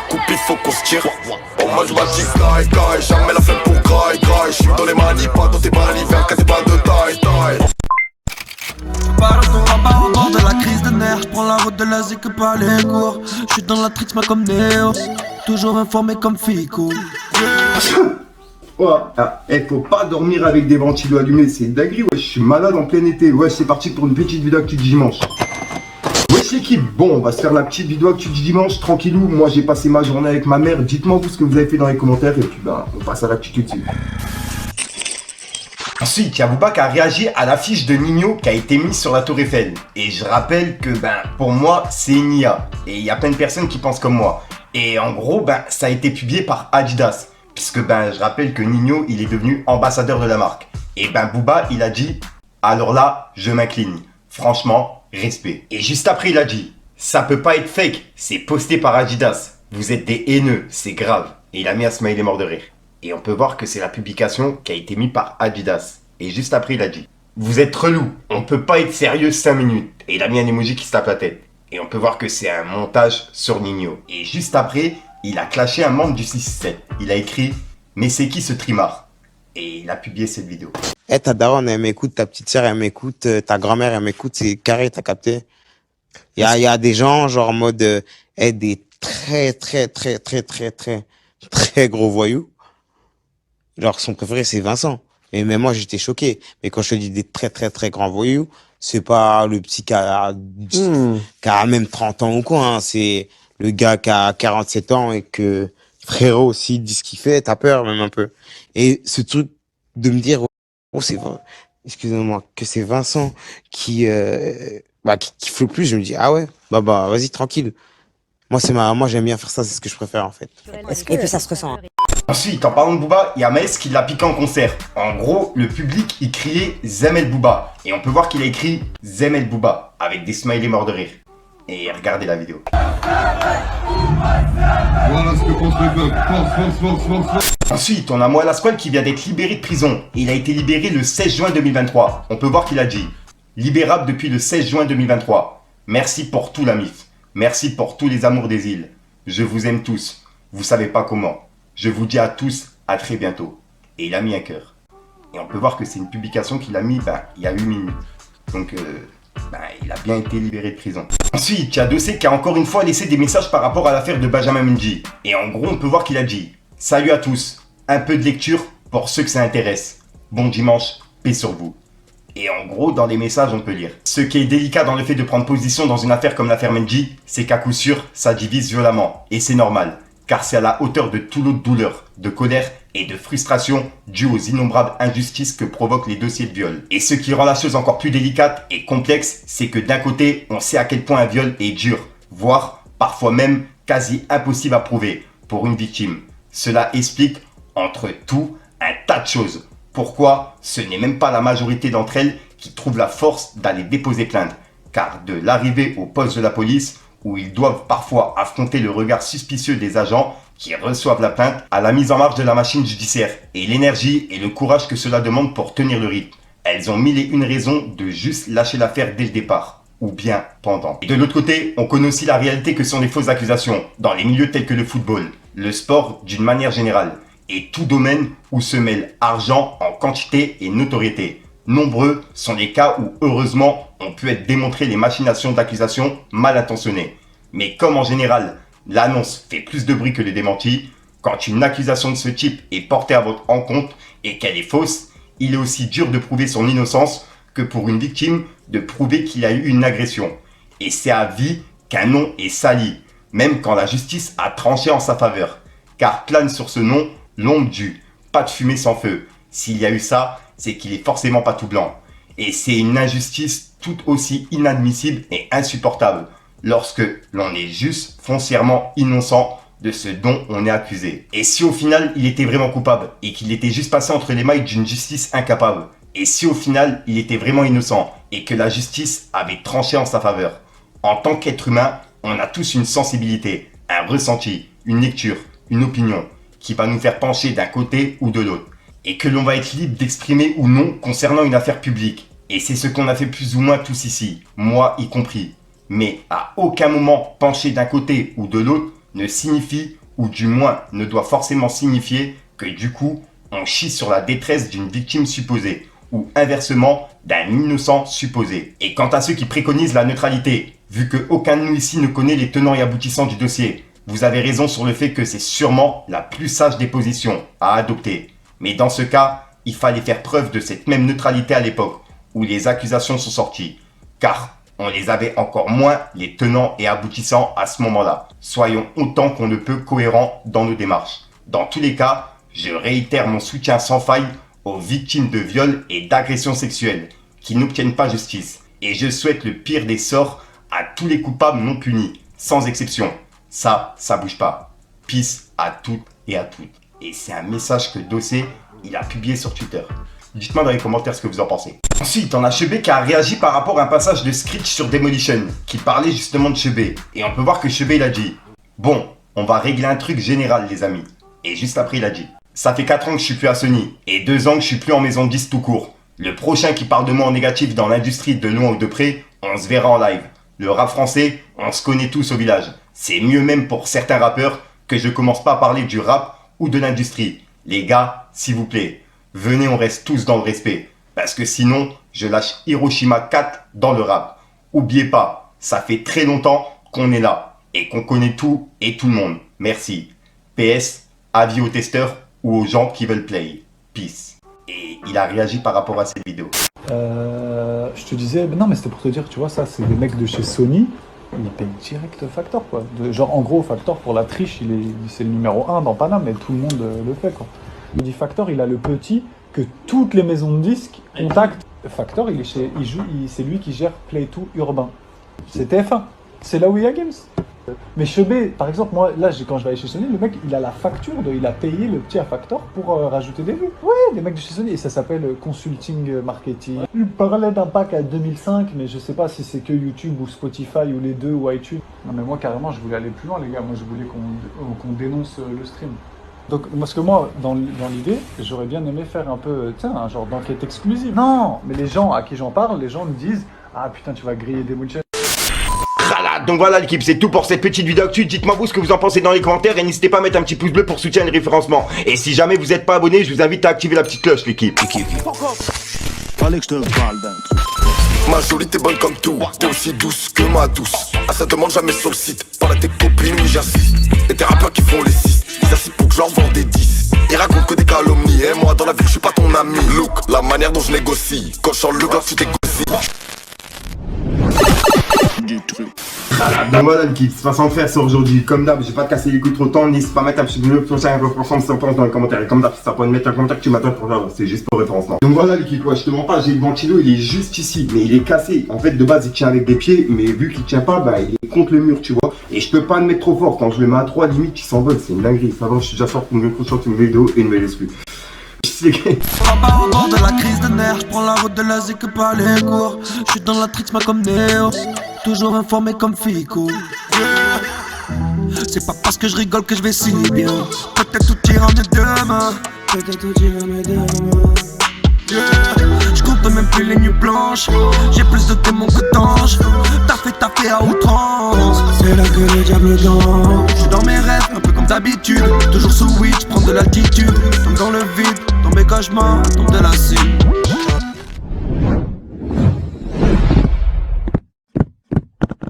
coupe, il faut qu'on se tire. On m'a dit caille, jamais la flemme pour graille. J'suis dans les manies, pas dans tes balivernes, car t'es pas de taille. Retour en bas au bord de la crise de nerfs. J'prends la route de l'Asie que par les cours. J'suis dans la trixma comme Néo, toujours informé comme Fico. Oh, faut pas dormir avec des ventilos allumés, c'est une dinguerie, ouais, je suis malade en plein été. Ouais, c'est parti pour une petite vidéo actu du dimanche. Wesh l'équipe, bon, on va se faire la petite vidéo actu du dimanche, tranquillou. Moi j'ai passé ma journée avec ma mère, dites-moi vous ce que vous avez fait dans les commentaires et puis on passe à l'actu tout de suite. Ensuite, il y a Booba qui a réagi à l'affiche de Ninho qui a été mise sur la Tour Eiffel. Et je rappelle que pour moi c'est une IA. Et il y a plein de personnes qui pensent comme moi. Et en gros, ça a été publié par Adidas. Puisque je rappelle que Ninho, il est devenu ambassadeur de la marque. Et Booba, il a dit, alors là, je m'incline. Franchement, respect. Et juste après, il a dit, ça peut pas être fake, c'est posté par Adidas. Vous êtes des haineux, c'est grave. Et il a mis un smiley mort de rire. Et on peut voir que c'est la publication qui a été mise par Adidas. Et juste après, il a dit, vous êtes relou, on peut pas être sérieux 5 minutes. Et il a mis un emoji qui se tape la tête. Et on peut voir que c'est un montage sur Ninho. Et juste après, il a clashé un membre du 6-7. Il a écrit « Mais c'est qui ce trimard ?» Et il a publié cette vidéo. Ta daronne, elle m'écoute, ta petite sœur, elle m'écoute, ta grand-mère, elle m'écoute, c'est carré, t'as capté? Il y a des gens, genre en mode, des très gros voyous. Genre, son préféré, c'est Vincent. Et même moi, j'étais choqué. Mais quand je te dis des très grands voyous, c'est pas le petit qui a même 30 ans ou quoi, hein. C'est le gars qui a 47 ans et que, frérot, s'il dit ce qu'il fait, t'as peur même un peu. Et ce truc de me dire, excusez-moi, que c'est Vincent qui flotte plus, je me dis, ah ouais, vas-y, tranquille. Moi, j'aime bien faire ça, c'est ce que je préfère, en fait. Et puis ça se ressent. Ensuite, en parlant de Booba, il y a Maes qui l'a piqué en concert. En gros, le public, il criait Zemel Booba. Et on peut voir qu'il a écrit Zemel Booba avec des smileys morts de rire. Et regardez la vidéo. Voilà ce que pense le peuple. Ensuite, on a Moelle Asquale qui vient d'être libéré de prison. Et il a été libéré le 16 juin 2023. On peut voir qu'il a dit libérable depuis le 16 juin 2023. Merci pour tout la MIF. Merci pour tous les amours des îles. Je vous aime tous. Vous savez pas comment. Je vous dis à tous, à très bientôt. Et il a mis un cœur. Et on peut voir que c'est une publication qu'il a mis il y a 8 minutes. Donc, il a bien été libéré de prison. Ensuite, il y a Dossé qui a encore une fois laissé des messages par rapport à l'affaire de Benjamin Mendy. Et en gros, on peut voir qu'il a dit « Salut à tous, un peu de lecture pour ceux que ça intéresse. Bon dimanche, paix sur vous. » Et en gros, dans les messages, on peut lire « Ce qui est délicat dans le fait de prendre position dans une affaire comme l'affaire Mendy, c'est qu'à coup sûr, ça divise violemment. Et c'est normal. Car c'est à la hauteur de toute l'autre douleur, de colère et de frustration due aux innombrables injustices que provoquent les dossiers de viol. Et ce qui rend la chose encore plus délicate et complexe, c'est que d'un côté, on sait à quel point un viol est dur, voire parfois même quasi impossible à prouver pour une victime. Cela explique, entre tout, un tas de choses. Pourquoi ce n'est même pas la majorité d'entre elles qui trouvent la force d'aller déposer plainte. Car de l'arrivée au poste de la police, où ils doivent parfois affronter le regard suspicieux des agents qui reçoivent la plainte, à la mise en marche de la machine judiciaire et l'énergie et le courage que cela demande pour tenir le rythme. Elles ont mille et une raisons de juste lâcher l'affaire dès le départ, ou bien pendant. Et de l'autre côté, on connaît aussi la réalité que sont les fausses accusations, dans les milieux tels que le football, le sport d'une manière générale, et tout domaine où se mêle argent en quantité et notoriété. Nombreux sont les cas où, heureusement, on peut être démontré les machinations d'accusations mal intentionnées. Mais comme en général, l'annonce fait plus de bruit que le démenti, quand une accusation de ce type est portée à votre encontre et qu'elle est fausse, il est aussi dur de prouver son innocence que pour une victime de prouver qu'il a eu une agression. Et c'est à vie qu'un nom est sali, même quand la justice a tranché en sa faveur. Car plane sur ce nom l'ombre du « pas de fumée sans feu ». S'il y a eu ça, c'est qu'il est forcément pas tout blanc. Et c'est une injustice tout aussi inadmissible et insupportable lorsque l'on est juste foncièrement innocent de ce dont on est accusé. Et si au final il était vraiment coupable et qu'il était juste passé entre les mailles d'une justice incapable, et si au final il était vraiment innocent et que la justice avait tranché en sa faveur. En tant qu'être humain, on a tous une sensibilité, un ressenti, une lecture, une opinion qui va nous faire pencher d'un côté ou de l'autre. Et que l'on va être libre d'exprimer ou non concernant une affaire publique. Et c'est ce qu'on a fait plus ou moins tous ici, moi y compris. Mais à aucun moment pencher d'un côté ou de l'autre ne signifie, ou du moins ne doit forcément signifier, que du coup, on chie sur la détresse d'une victime supposée, ou inversement, d'un innocent supposé. Et quant à ceux qui préconisent la neutralité, vu que aucun de nous ici ne connaît les tenants et aboutissants du dossier, vous avez raison sur le fait que c'est sûrement la plus sage des positions à adopter. Mais dans ce cas, il fallait faire preuve de cette même neutralité à l'époque où les accusations sont sorties. Car on les avait encore moins, les tenants et aboutissants à ce moment-là. Soyons autant qu'on ne peut cohérents dans nos démarches. Dans tous les cas, je réitère mon soutien sans faille aux victimes de viols et d'agressions sexuelles qui n'obtiennent pas justice. Et je souhaite le pire des sorts à tous les coupables non punis, sans exception. Ça bouge pas. Peace à toutes et à toutes. Et c'est un message que Dossé, il a publié sur Twitter. Dites-moi dans les commentaires ce que vous en pensez. Ensuite, on a Chebet qui a réagi par rapport à un passage de Screech sur Demolition, qui parlait justement de Chebet. Et on peut voir que Chebet, il a dit « Bon, on va régler un truc général, les amis. » Et juste après, il a dit « Ça fait 4 ans que je suis plus à Sony, et 2 ans que je suis plus en maison de disque tout court. Le prochain qui parle de moi en négatif dans l'industrie de loin ou de près, on se verra en live. Le rap français, on se connaît tous au village. C'est mieux même pour certains rappeurs que je commence pas à parler du rap ou de l'industrie. Les gars, s'il vous plaît, venez, on reste tous dans le respect. Parce que sinon, je lâche Hiroshima 4 dans le rap. Oubliez pas, ça fait très longtemps qu'on est là et qu'on connaît tout et tout le monde. Merci. PS, avis aux testeurs ou aux gens qui veulent play. Peace. Et il a réagi par rapport à cette vidéo. Je te disais, non mais c'était pour te dire, tu vois, ça c'est des mecs de chez Sony, ils payent direct Factor quoi. Genre en gros Factor pour la triche, c'est le numéro 1 dans Paname, mais tout le monde le fait quoi. Il dit Factor, il a le petit que toutes les maisons de disques contactent. Factor, c'est lui qui gère Play2 Urbain. C'est TF1, c'est là où il y a Games. Mais Chebet, par exemple, moi, là, quand je vais aller chez Sony, le mec, il a la facture, il a payé le petit à Factor pour rajouter des vues. Ouais, des mecs de chez Sony, et ça s'appelle Consulting Marketing. Il parlait d'un pack à 2005, mais je sais pas si c'est que YouTube ou Spotify ou les deux ou iTunes. Non mais moi, carrément, je voulais aller plus loin, les gars. Moi, je voulais qu'on dénonce le stream. Donc, parce que moi, dans l'idée, j'aurais bien aimé faire un peu, tu sais, un genre d'enquête exclusive. Non, mais les gens à qui j'en parle, les gens me disent « Ah putain, tu vas griller Demolition ». Donc voilà l'équipe, c'est tout pour cette petite vidéo actu. Dites-moi vous ce que vous en pensez dans les commentaires et n'hésitez pas à mettre un petit pouce bleu pour soutenir le référencement. Et si jamais vous n'êtes pas abonné, je vous invite à activer la petite cloche l'équipe. Fallait que je te parle d'un truc. Ma jolie t'es bonne comme tout, t'es aussi douce que ma douce. Ah ça demande jamais sur le site, parle à tes copines, oui j'insiste. Et tes rappeurs qui font les 6, ils assis pour que je leur vende des 10. Ils racontent que des calomnies, et moi dans la vie je suis pas ton ami. Look, la manière dont je négocie, quand je sors le gars tu t'égocies. Du truc. Donc voilà l'équipe, c'est pas sans faire ça aujourd'hui. Comme d'hab, j'ai pas te casser les couilles trop de temps. N'hésite pas à mettre un petit bleu pour ça, un ça pense dans les commentaires. Et comme d'hab, si t'as pas de mettre un commentaire que tu m'attends pour ça, c'est juste pour référencement. Donc voilà l'équipe, ouais, je te mens pas, j'ai le ventilo, il est juste ici, mais il est cassé. En fait, de base, il tient avec des pieds, mais vu qu'il tient pas, bah il est contre le mur, tu vois. Et je peux pas le mettre trop fort. Quand je le mets à 3, limite, il s'envole. C'est une dinguerie. Ça va, je suis déjà sorti pour une prochaine vidéo et une nouvelle exclue. Rabat au bord de la crise de nerfs, j'prends la route de l'Asie que par les cours. J'suis dans la trixma comme Néo, toujours informé comme Fico. C'est pas parce que je rigole que je vais si bien. Peut-être tout ira mieux demain. Peut-être tout ira mieux demain. J'compte même plus les nuits blanches. J'ai plus de démons que d'anges. T'as fait à outrance. C'est là que le diable danse. J'suis dans mes rêves, un peu comme d'habitude. Toujours sous weed, j'prends de l'altitude. Tombe dans le vide, dans mes cauchemars, tombe de la cime.